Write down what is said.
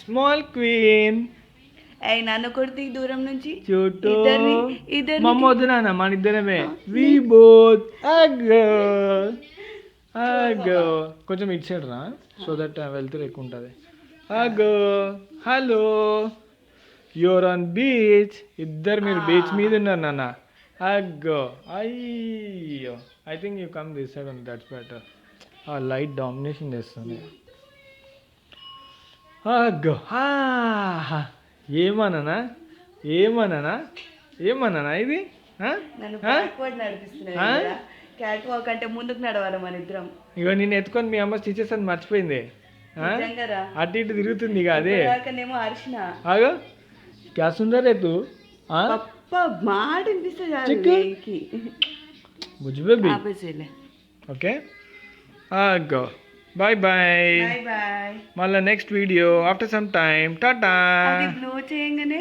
Small queen. అయి నన్ను కొడుతీ దూరం నుంచి చుట్టూ ఇద్దరిని మమ్మ వద్దు నాన్న మన ఇద్దరమే వి బోత్ అగ్గో అగ్గో కొంచెం ఇటు సైడ్ రా సో దట్ వెళ్తురు ఎక్కువ ఉంటుంది. అగ్గో హలో యూర్ ఆన్ బీచ్. ఇద్దరు మీరు బీచ్ మీద ఉన్నారు నాన్న. అగ్గో అయ్యో I think you come this side ఉంది దట్స్ బెటర్. ఆ లైట్ డామినేషన్ చేస్తుంది. అగ్గో ఏమన్నానా ఏమన్నానా ఏమన్నానా ఇది నన్ను బ్యాక్వర్డ్ నడిపిస్తున్నావు. క్యాట్ వాక్ అంటే ముందుకు నడవాలి మన ఇద్దరం. ఇగో నేను ఎత్తుకొని మీ అమ్మ స్టిచెస్ అని మర్చిపోయింది. అటు ఇటు తిరుగుతుంది ఇక అదే నేమో అరిచిన ఆగో క్యా సుందర్ రే తూ మాట వినిపిస్తుంది. బుజ్జి బేబీ ఓకే అగ్గో బాయ్ బాయ్. బాయ్. మళ్ళీ next video after some time tata. Blow చేయగానే